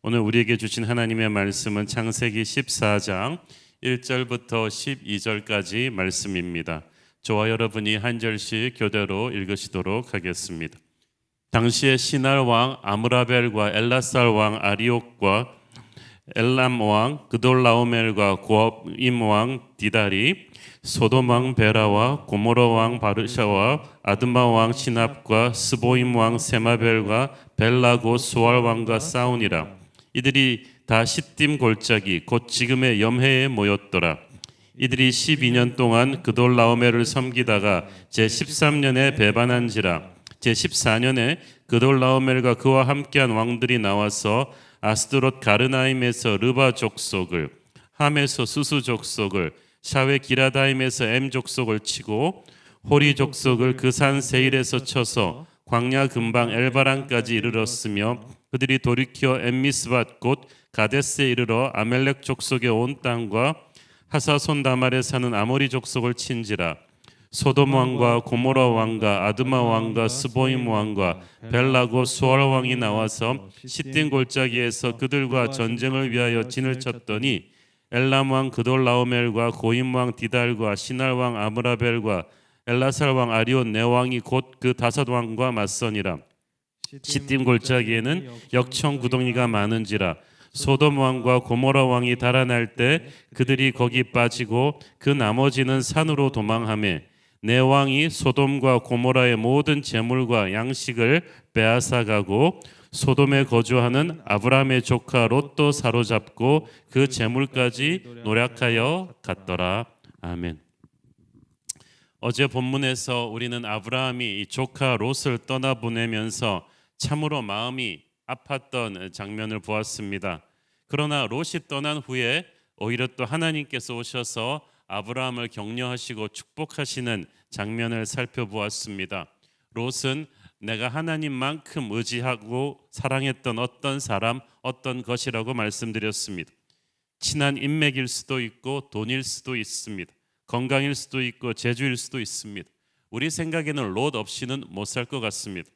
오늘 우리에게 주신 하나님의 말씀은 창세기 14장 1절부터 12절까지 말씀입니다. 저와 여러분이 한 절씩 교대로 읽으시도록 하겠습니다. 당시에 시날 왕 아므라벨과 엘라살 왕 아리옥과 엘람 왕 그돌라오멜과 고임 왕 디달이 소돔 왕 베라와 고모라 왕 바르샤와 아드마 왕 시납과 스보임 왕 세마벨과 벨라 곧 수알 왕과 싸우니라. 이들이 다 시딤 골짜기 곧 지금의 염해에 모였더라. 이들이 12년 동안 그돌라오멜을 섬기다가 제13년에 배반한지라. 제14년에 그돌라오멜과 그와 함께한 왕들이 나와서 아스드롯 가르나임에서 르바 족속을, 함에서 수수 족속을, 샤웨 기라다임에서 엠 족속을 치고 호리 족속을 그 산 세일에서 쳐서 광야 근방 엘바란까지 이르렀으며 그들이 돌이켜 엠미스밭 곧 가데스에 이르러 아멜렉 족속의 온 땅과 하사손 다말에 사는 아모리 족속을 친지라. 소돔 왕과 고모라 왕과 아드마 왕과 스보임 왕과 벨라고 수알 왕이 나와서 시딤 골짜기에서 그들과 전쟁을 위하여 진을 쳤더니 엘람 왕 그돌라오멜과 고임 왕 디달과 시날 왕 아므라벨과 엘라살 왕 아리온 네 왕이 곧 그 다섯 왕과 맞서니라. 시딤 골짜기에는 역청 구덩이가 많은지라. 소돔 왕과 고모라 왕이 달아날 때 그들이 거기 빠지고 그 나머지는 산으로 도망하며 네 왕이 소돔과 고모라의 모든 재물과 양식을 빼앗아가고 소돔에 거주하는 아브라함의 조카 롯도 사로잡고 그 재물까지 노략하여 갔더라. 아멘. 어제 본문에서 우리는 아브라함이 이 조카 롯을 떠나보내면서 참으로 마음이 아팠던 장면을 보았습니다. 그러나 롯이 떠난 후에 오히려 또 하나님께서 오셔서 아브라함을 격려하시고 축복하시는 장면을 살펴보았습니다. 롯은 내가 하나님만큼 의지하고 사랑했던 어떤 사람, 어떤 것이라고 말씀드렸습니다. 친한 인맥일 수도 있고 돈일 수도 있습니다. 건강일 수도 있고 재주일 수도 있습니다. 우리 생각에는 롯 없이는 못 살 것 같습니다.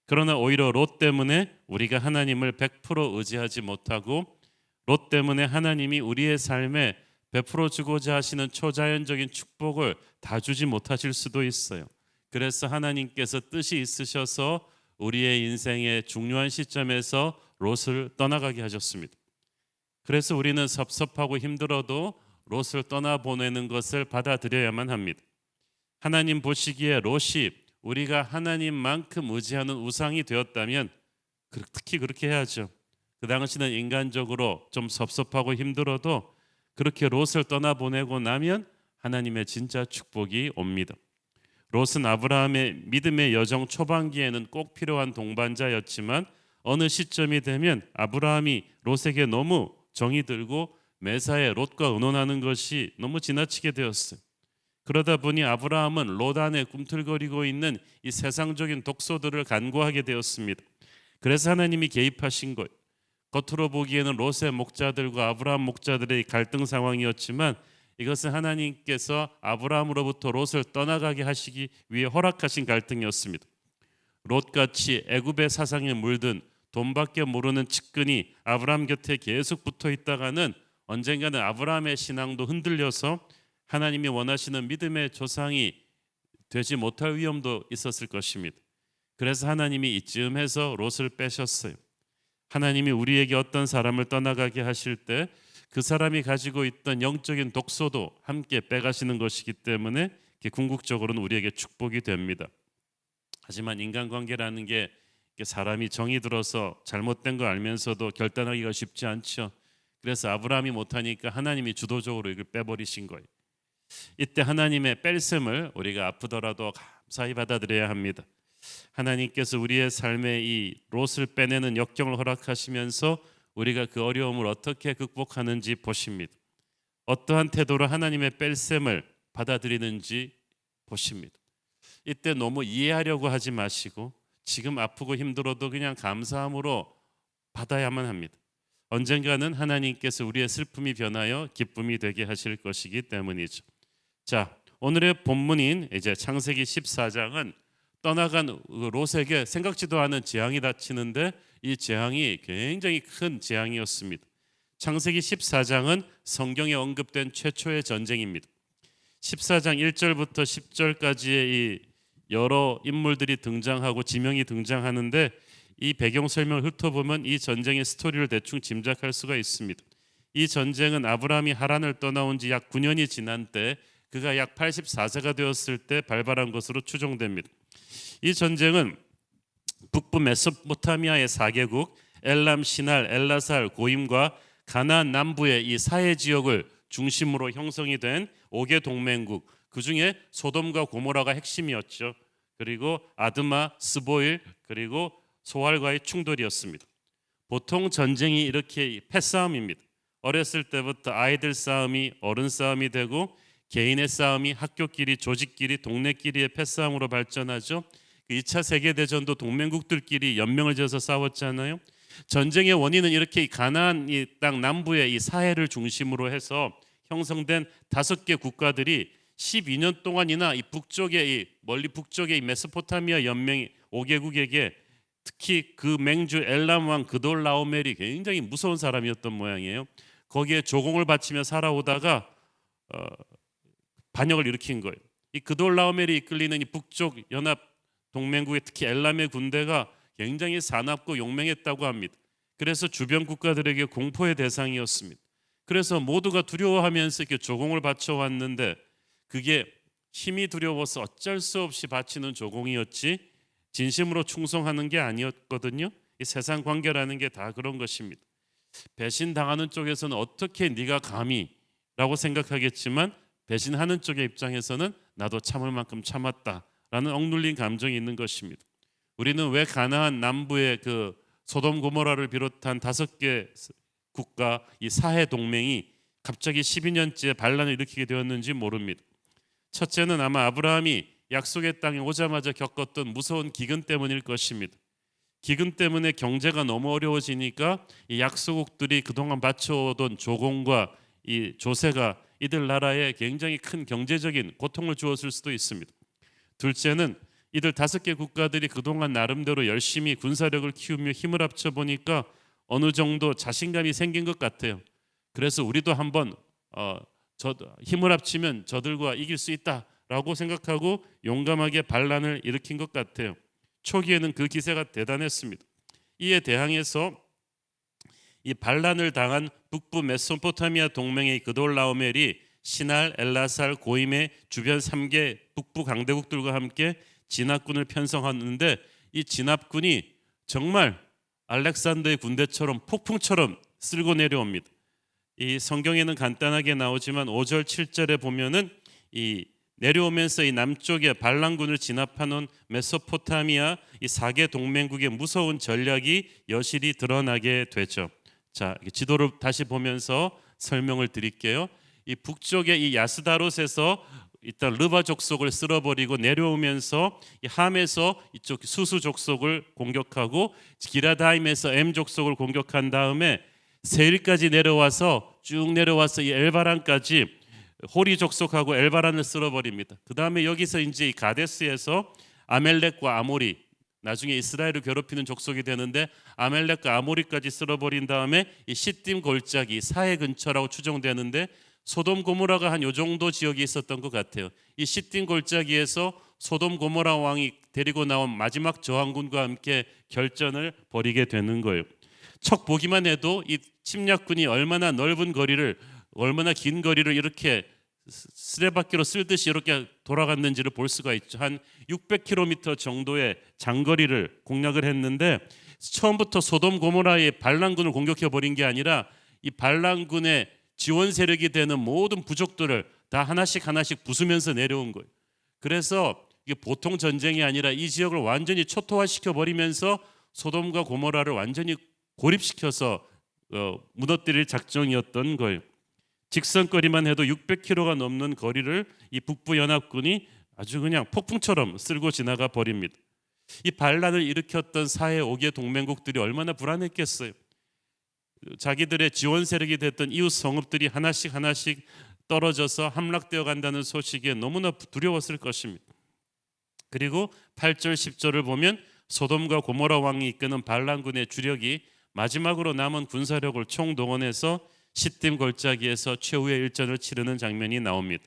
그러나 오히려 롯 때문에 우리가 하나님을 100% 의지하지 못하고 롯 때문에 하나님이 우리의 삶에 베풀어 주고자 하시는 초자연적인 축복을 다 주지 못하실 수도 있어요. 그래서 하나님께서 뜻이 있으셔서 우리의 인생의 중요한 시점에서 롯을 떠나가게 하셨습니다. 그래서 우리는 섭섭하고 힘들어도 롯을 떠나보내는 것을 받아들여야만 합니다. 하나님 보시기에 롯이 우리가 하나님만큼 의지하는 우상이 되었다면 특히 그렇게 해야죠. 그 당시는 인간적으로 좀 섭섭하고 힘들어도 그렇게 롯을 떠나보내고 나면 하나님의 진짜 축복이 옵니다. 롯은 아브라함의 믿음의 여정 초반기에는 꼭 필요한 동반자였지만 어느 시점이 되면 아브라함이 롯에게 너무 정이 들고 매사에 롯과 의논하는 것이 너무 지나치게 되었어요. 그러다 보니 아브라함은 롯 안에 꿈틀거리고 있는 이 세상적인 독소들을 간구하게 되었습니다. 그래서 하나님이 개입하신 거예요. 겉으로 보기에는 롯의 목자들과 아브라함 목자들의 갈등 상황이었지만 이것은 하나님께서 아브라함으로부터 롯을 떠나가게 하시기 위해 허락하신 갈등이었습니다. 롯같이 애굽의 사상에 물든 돈밖에 모르는 측근이 아브라함 곁에 계속 붙어 있다가는 언젠가는 아브라함의 신앙도 흔들려서 하나님이 원하시는 믿음의 조상이 되지 못할 위험도 있었을 것입니다. 그래서 하나님이 이쯤에서 롯을 빼셨어요. 하나님이 우리에게 어떤 사람을 떠나가게 하실 때 그 사람이 가지고 있던 영적인 독소도 함께 빼가시는 것이기 때문에 궁극적으로는 우리에게 축복이 됩니다. 하지만 인간관계라는 게 사람이 정이 들어서 잘못된 거 알면서도 결단하기가 쉽지 않죠. 그래서 아브라함이 못하니까 하나님이 주도적으로 이걸 빼버리신 거예요. 이때 하나님의 뺄셈을 우리가 아프더라도 감사히 받아들여야 합니다. 하나님께서 우리의 삶에 이 롯을 빼내는 역경을 허락하시면서 우리가 그 어려움을 어떻게 극복하는지 보십니다. 어떠한 태도로 하나님의 뺄셈을 받아들이는지 보십니다. 이때 너무 이해하려고 하지 마시고 지금 아프고 힘들어도 그냥 감사함으로 받아야만 합니다. 언젠가는 하나님께서 우리의 슬픔이 변하여 기쁨이 되게 하실 것이기 때문이죠. 자, 오늘의 본문인 이제 창세기 14장은 떠나간 롯에게 생각지도 않은 재앙이 닥치는데 이 재앙이 굉장히 큰 재앙이었습니다. 창세기 14장은 성경에 언급된 최초의 전쟁입니다. 14장 1절부터 10절까지의 이 여러 인물들이 등장하고 지명이 등장하는데 이 배경 설명을 훑어보면 이 전쟁의 스토리를 대충 짐작할 수가 있습니다. 이 전쟁은 아브라함이 하란을 떠나온 지 약 9년이 지난 때 그가 약 84세가 되었을 때 발발한 것으로 추정됩니다. 이 전쟁은 북부 메소포타미아의 4개국 엘람, 시날, 엘라살, 고임과 가나안 남부의 이 사해 지역을 중심으로 형성이 된 5개 동맹국, 그중에 소돔과 고모라가 핵심이었죠. 그리고 아드마, 스보일, 그리고 소알과의 충돌이었습니다. 보통 전쟁이 이렇게 패싸움입니다. 어렸을 때부터 아이들 싸움이 어른 싸움이 되고 개인의 싸움이 학교끼리, 조직끼리, 동네끼리의 패싸움으로 발전하죠. 2차 세계대전도 동맹국들끼리 연명을 지어서 싸웠잖아요. 전쟁의 원인은 이렇게 가나안 이 땅 남부의 이 사해를 중심으로 해서 형성된 5개 국가들이 12년 동안이나 이 북쪽의 멀리 북쪽의 이 메소포타미아 연맹 5개국에게 특히 그 맹주 엘람 왕 그돌라오멜이 굉장히 무서운 사람이었던 모양이에요. 거기에 조공을 바치며 살아오다가 반역을 일으킨 거예요. 이 그돌라오멜이 이끌리는 이 북쪽 연합 동맹국의 특히 엘람의 군대가 굉장히 사납고 용맹했다고 합니다. 그래서 주변 국가들에게 공포의 대상이었습니다. 그래서 모두가 두려워하면서 이렇게 조공을 바쳐왔는데 그게 힘이 두려워서 어쩔 수 없이 바치는 조공이었지 진심으로 충성하는 게 아니었거든요. 이 세상 관계라는 게 다 그런 것입니다. 배신당하는 쪽에서는 어떻게 네가 감히라고 생각하겠지만 배신하는 쪽의 입장에서는 나도 참을 만큼 참았다라는 억눌린 감정이 있는 것입니다. 우리는 왜 가나안 남부의 그 소돔 고모라를 비롯한 5개 국가 이 사해 동맹이 갑자기 12년째 반란을 일으키게 되었는지 모릅니다. 첫째는 아마 아브라함이 약속의 땅에 오자마자 겪었던 무서운 기근 때문일 것입니다. 기근 때문에 경제가 너무 어려워지니까 이 약소국들이 그동안 바쳐오던 조공과 이 조세가 이들 나라에 굉장히 큰 경제적인 고통을 주었을 수도 있습니다. 둘째는 이들 5개 국가들이 그동안 나름대로 열심히 군사력을 키우며 힘을 합쳐 보니까 어느 정도 자신감이 생긴 것 같아요. 그래서 우리도 한번 힘을 합치면 저들과 이길 수 있다라고 생각하고 용감하게 반란을 일으킨 것 같아요. 초기에는 그 기세가 대단했습니다. 이에 대항해서 이 반란을 당한 북부 메소포타미아 동맹의 그돌라오멜이 시날, 엘라살, 고임의 주변 3개 북부 강대국들과 함께 진압군을 편성하는데 이 진압군이 정말 알렉산더의 군대처럼 폭풍처럼 쓸고 내려옵니다. 이 성경에는 간단하게 나오지만 5절 7절에 보면은 이 내려오면서 이 남쪽에 반란군을 진압하는 메소포타미아 이 4개 동맹국의 무서운 전략이 여실히 드러나게 되죠. 자, 지도를 다시 보면서 설명을 드릴게요. 이 북쪽의 이 야스다롯에서 일단 르바 족속을 쓸어버리고 내려오면서 이 함에서 이쪽 수수 족속을 공격하고 기라다임에서 엠 족속을 공격한 다음에 세일까지 내려와서 쭉 내려와서 이 엘바란까지 호리 족속하고 엘바란을 쓸어버립니다. 그 다음에 여기서 이제 이 가데스에서 아멜렉과 아모리, 나중에 이스라엘을 괴롭히는 족속이 되는데 아멜렉과 아모리까지 쓸어버린 다음에 이 시딤 골짜기 사해 근처라고 추정되는데 소돔 고모라가 한 요 정도 지역이 있었던 것 같아요. 이 시딤 골짜기에서 소돔 고모라 왕이 데리고 나온 마지막 저항군과 함께 결전을 벌이게 되는 거예요. 척 보기만 해도 이 침략군이 얼마나 넓은 거리를, 얼마나 긴 거리를 이렇게 쓰레받기로 쓸듯이 이렇게 돌아갔는지를 볼 수가 있죠. 한 600km 정도의 장거리를 공략을 했는데 처음부터 소돔 고모라의 반란군을 공격해 버린 게 아니라 이 반란군의 지원 세력이 되는 모든 부족들을 다 하나씩 하나씩 부수면서 내려온 거예요. 그래서 이게 보통 전쟁이 아니라 이 지역을 완전히 초토화시켜 버리면서 소돔과 고모라를 완전히 고립시켜서 무너뜨릴 작정이었던 거예요. 직선거리만 해도 600km가 넘는 거리를 이 북부 연합군이 아주 그냥 폭풍처럼 쓸고 지나가 버립니다. 이 반란을 일으켰던 사해 5개 동맹국들이 얼마나 불안했겠어요. 자기들의 지원 세력이 됐던 이웃 성읍들이 하나씩 하나씩 떨어져서 함락되어 간다는 소식에 너무나 두려웠을 것입니다. 그리고 8절 10절을 보면 소돔과 고모라 왕이 이끄는 반란군의 주력이 마지막으로 남은 군사력을 총동원해서 시딤 골짜기에서 최후의 일전을 치르는 장면이 나옵니다.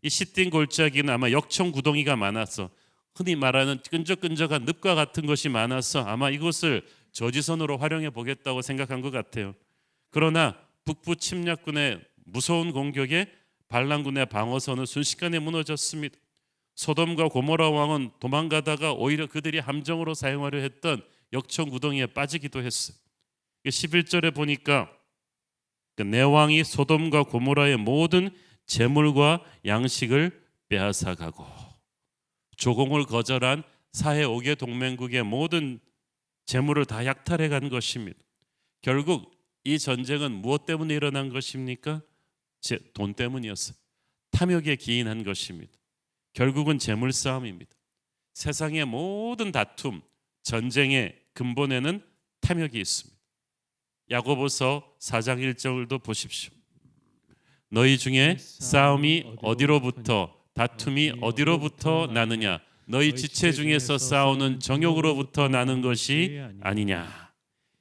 이 시딤 골짜기는 아마 역청구덩이가 많아서 흔히 말하는 끈적끈적한 늪과 같은 것이 많아서 아마 이곳을 저지선으로 활용해 보겠다고 생각한 것 같아요. 그러나 북부 침략군의 무서운 공격에 반란군의 방어선은 순식간에 무너졌습니다. 소돔과 고모라 왕은 도망가다가 오히려 그들이 함정으로 사용하려 했던 역청구덩이에 빠지기도 했어요. 11절에 보니까 내 왕이 소돔과 고모라의 모든 재물과 양식을 빼앗아가고, 조공을 거절한 사해 5개 동맹국의 모든 재물을 다 약탈해 간 것입니다. 결국 이 전쟁은 무엇 때문에 일어난 것입니까? 돈 때문이었어요. 탐욕에 기인한 것입니다. 결국은 재물 싸움입니다. 세상의 모든 다툼, 전쟁의 근본에는 탐욕이 있습니다. 야고보서 4장 1절도 보십시오. 너희 중에 싸움이 어디로부터, 다툼이 어디로부터 나느냐? 너희 지체 중에서 싸우는 정욕으로부터 나는 것이 아니냐?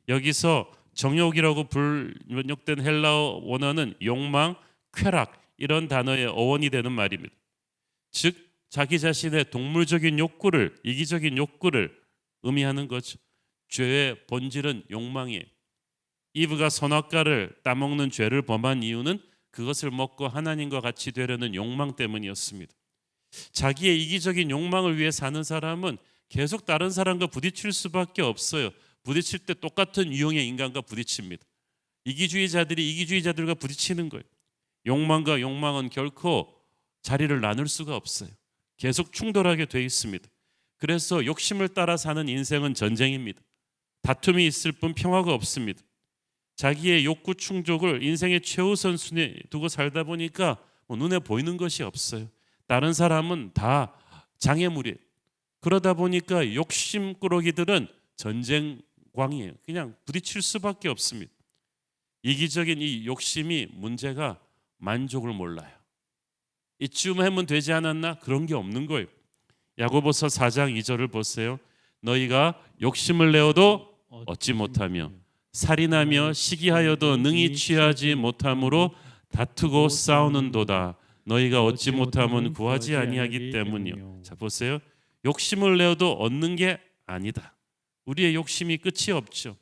여기서 정욕이라고 번역된 헬라어 원어는 욕망, 쾌락 이런 단어의 어원이 되는 말입니다. 즉 자기 자신의 동물적인 욕구를, 이기적인 욕구를 의미하는 거죠. 죄의 본질은 욕망이에요. 이브가 선악과를 따먹는 죄를 범한 이유는 그것을 먹고 하나님과 같이 되려는 욕망 때문이었습니다. 자기의 이기적인 욕망을 위해 사는 사람은 계속 다른 사람과 부딪힐 수밖에 없어요. 부딪힐 때 똑같은 유형의 인간과 부딪힙니다. 이기주의자들이 이기주의자들과 부딪히는 거예요. 욕망과 욕망은 결코 자리를 나눌 수가 없어요. 계속 충돌하게 돼 있습니다. 그래서 욕심을 따라 사는 인생은 전쟁입니다. 다툼이 있을 뿐 평화가 없습니다. 자기의 욕구 충족을 인생의 최우선 순위에 두고 살다 보니까 눈에 보이는 것이 없어요. 다른 사람은 다 장애물이에요. 그러다 보니까 욕심꾸러기들은 전쟁광이에요. 그냥 부딪힐 수밖에 없습니다. 이기적인 이 욕심이 문제가 만족을 몰라요. 이쯤 하면 되지 않았나? 그런 게 없는 거예요. 야고보서 4장 2절을 보세요. 너희가 욕심을 내어도 얻지 못하며 살인하며 시기하여도 능히 취하지 못함으로 다투고 싸우는도다. 너희가 얻지 못하면 구하지 아니하기 때문이요. 자 보세요. 욕심을 내어도 얻는 게 아니다. 우리의 욕심이 끝이 없죠.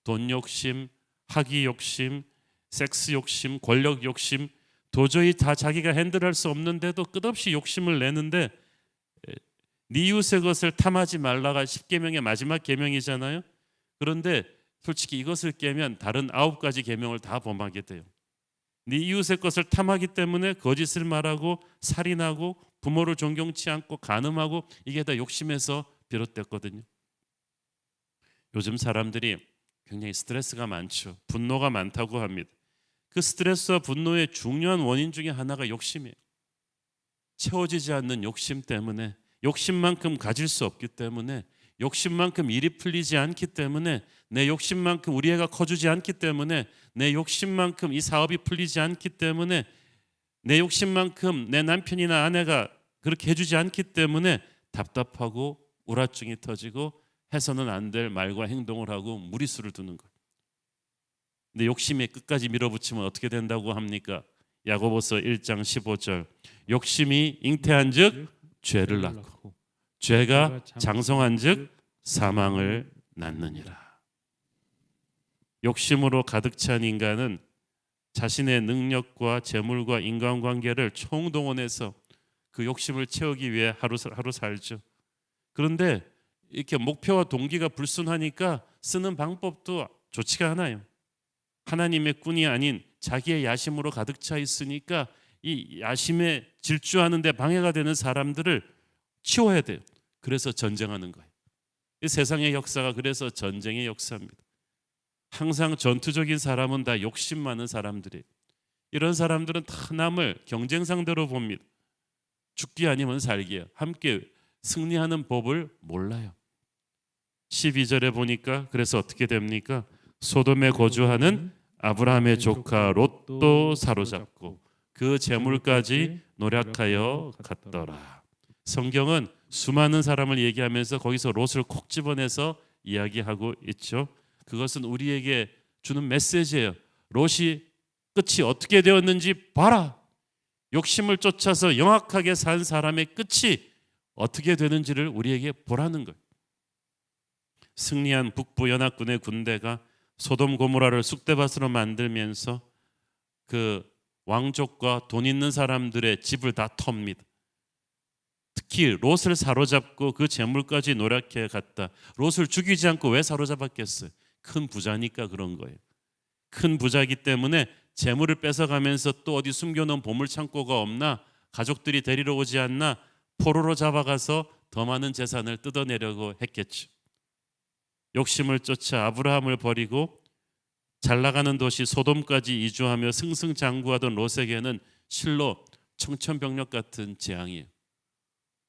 돈 욕심, 학위 욕심, 섹스 욕심, 권력 욕심, 도저히 다 자기가 핸들할 수 없는데도 끝없이 욕심을 내는데, 네 이웃의 것을 탐하지 말라가 10계명의 마지막 계명이잖아요. 그런데 솔직히 이것을 깨면 다른 9가지 계명을 다 범하게 돼요. 네 이웃의 것을 탐하기 때문에 거짓을 말하고 살인하고 부모를 존경치 않고 간음하고, 이게 다 욕심에서 비롯됐거든요. 요즘 사람들이 굉장히 스트레스가 많죠. 분노가 많다고 합니다. 그 스트레스와 분노의 중요한 원인 중에 하나가 욕심이에요. 채워지지 않는 욕심 때문에, 욕심만큼 가질 수 없기 때문에, 욕심만큼 일이 풀리지 않기 때문에, 내 욕심만큼 우리 애가 커주지 않기 때문에, 내 욕심만큼 이 사업이 풀리지 않기 때문에, 내 욕심만큼 내 남편이나 아내가 그렇게 해주지 않기 때문에 답답하고 우라증이 터지고 해서는 안 될 말과 행동을 하고 무리수를 두는 거예요. 근데 욕심에 끝까지 밀어붙이면 어떻게 된다고 합니까? 야고보서 1장 15절. 욕심이 잉태한즉 죄를 낳고 죄가 장성한즉 사망을 낳느니라. 욕심으로 가득 찬 인간은 자신의 능력과 재물과 인간관계를 총동원해서 그 욕심을 채우기 위해 하루 살죠. 그런데 이렇게 목표와 동기가 불순하니까 쓰는 방법도 좋지가 않아요. 하나님의 꾼이 아닌 자기의 야심으로 가득 차 있으니까 이 야심에 질주하는 데 방해가 되는 사람들을 치워야 돼요. 그래서 전쟁하는 거예요. 이 세상의 역사가 그래서 전쟁의 역사입니다. 항상 전투적인 사람은 다 욕심 많은 사람들이에요. 이런 사람들은 다 남을 경쟁 상대로 봅니다. 죽기 아니면 살기예요. 함께 승리하는 법을 몰라요. 12절에 보니까 그래서 어떻게 됩니까? 소돔에 거주하는 아브라함의 조카 롯도 사로잡고 그 재물까지 노략하여 갔더라. 성경은 수많은 사람을 얘기하면서 거기서 롯을 콕 집어내서 이야기하고 있죠. 그것은 우리에게 주는 메시지예요. 롯이 끝이 어떻게 되었는지 봐라. 욕심을 쫓아서 영악하게 산 사람의 끝이 어떻게 되는지를 우리에게 보라는 거예요. 승리한 북부 연합군의 군대가 소돔 고모라를 쑥대밭으로 만들면서 그 왕족과 돈 있는 사람들의 집을 다 텁니다. 특히 롯을 사로잡고 그 재물까지 노랗게 갔다. 롯을 죽이지 않고 왜 사로잡았겠어요? 큰 부자니까 그런 거예요. 큰 부자이기 때문에 재물을 뺏어가면서 또 어디 숨겨놓은 보물 창고가 없나, 가족들이 데리러 오지 않나, 포로로 잡아가서 더 많은 재산을 뜯어내려고 했겠죠. 욕심을 쫓아 아브라함을 버리고 잘 나가는 도시 소돔까지 이주하며 승승장구하던 롯에게는 실로 청천벽력 같은 재앙이에요.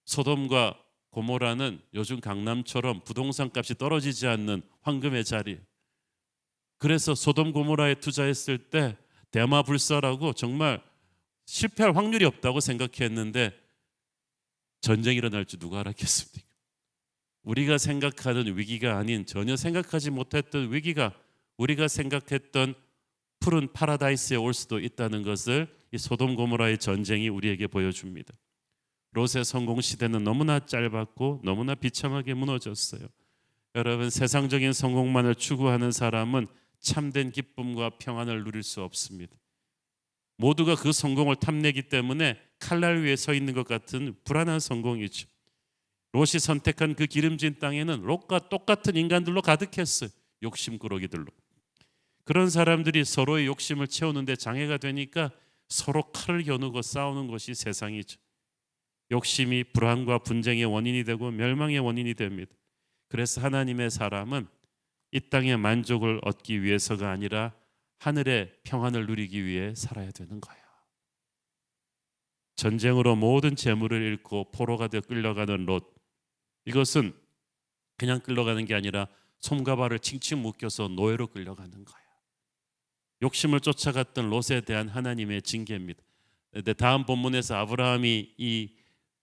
소돔과 고모라는 요즘 강남처럼 부동산 값이 떨어지지 않는 황금의 자리. 그래서 소돔 고모라에 투자했을 때 대마불사라고 정말 실패할 확률이 없다고 생각했는데 전쟁이 일어날 줄 누가 알았겠습니까? 우리가 생각하는 위기가 아닌, 전혀 생각하지 못했던 위기가 우리가 생각했던 푸른 파라다이스에 올 수도 있다는 것을 이 소돔 고모라의 전쟁이 우리에게 보여줍니다. 롯의 성공 시대는 너무나 짧았고 너무나 비참하게 무너졌어요. 여러분, 세상적인 성공만을 추구하는 사람은 참된 기쁨과 평안을 누릴 수 없습니다. 모두가 그 성공을 탐내기 때문에 칼날 위에 서 있는 것 같은 불안한 성공이죠. 롯이 선택한 그 기름진 땅에는 롯과 똑같은 인간들로 가득했어요. 욕심꾸러기들로. 그런 사람들이 서로의 욕심을 채우는데 장애가 되니까 서로 칼을 겨누고 싸우는 것이 세상이죠. 욕심이 불안과 분쟁의 원인이 되고 멸망의 원인이 됩니다. 그래서 하나님의 사람은 이 땅의 만족을 얻기 위해서가 아니라 하늘의 평안을 누리기 위해 살아야 되는 거예요. 전쟁으로 모든 재물을 잃고 포로가 되어 끌려가는 롯, 이것은 그냥 끌려가는 게 아니라 손과 발을 칭칭 묶여서 노예로 끌려가는 거예요. 욕심을 쫓아갔던 롯에 대한 하나님의 징계입니다. 근데 다음 본문에서 아브라함이 이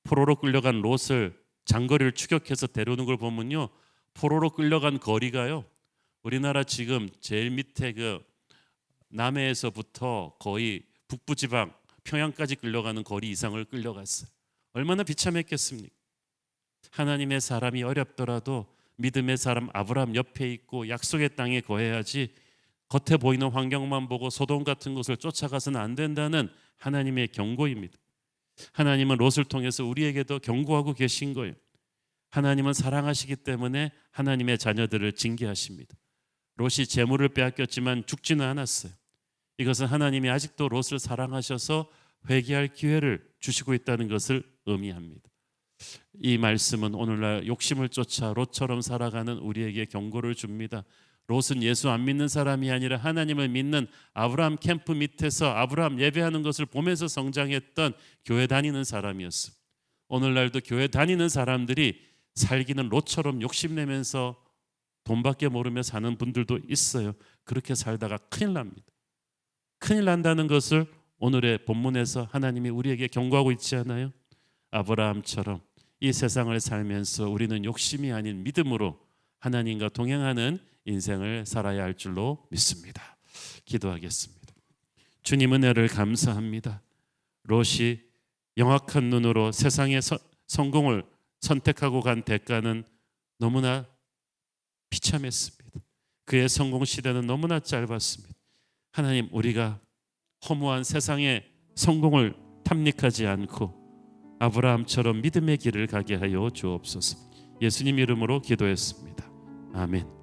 포로로 끌려간 롯을 장거리를 추격해서 데려오는 걸 보면요, 포로로 끌려간 거리가요, 우리나라 지금 제일 밑에 그 남해에서부터 거의 북부 지방 평양까지 끌려가는 거리 이상을 끌려갔어요. 얼마나 비참했겠습니까? 하나님의 사람이 어렵더라도 믿음의 사람 아브라함 옆에 있고 약속의 땅에 거해야지, 겉에 보이는 환경만 보고 소돔 같은 곳을 쫓아가서는 안 된다는 하나님의 경고입니다. 하나님은 롯을 통해서 우리에게도 경고하고 계신 거예요. 하나님은 사랑하시기 때문에 하나님의 자녀들을 징계하십니다. 롯이 재물을 빼앗겼지만 죽지는 않았어요. 이것은 하나님이 아직도 롯을 사랑하셔서 회개할 기회를 주시고 있다는 것을 의미합니다. 이 말씀은 오늘날 욕심을 쫓아 롯처럼 살아가는 우리에게 경고를 줍니다. 롯은 예수 안 믿는 사람이 아니라 하나님을 믿는 아브라함 캠프 밑에서 아브라함 예배하는 것을 보면서 성장했던 교회 다니는 사람이었어요. 오늘날도 교회 다니는 사람들이 살기는 롯처럼 욕심내면서 돈밖에 모르며 사는 분들도 있어요. 그렇게 살다가 큰일 납니다. 큰일 난다는 것을 오늘의 본문에서 하나님이 우리에게 경고하고 있지 않아요? 아브라함처럼 이 세상을 살면서 우리는 욕심이 아닌 믿음으로 하나님과 동행하는 인생을 살아야 할 줄로 믿습니다. 기도하겠습니다. 주님 은혜를 감사합니다. 롯이 영악한 눈으로 세상의 성공을 선택하고 간 대가는 너무나 비참했습니다. 그의 성공 시대는 너무나 짧았습니다. 하나님, 우리가 허무한 세상의 성공을 탐닉하지 않고 아브라함처럼 믿음의 길을 가게 하여 주옵소서. 예수님 이름으로 기도했습니다. 아멘.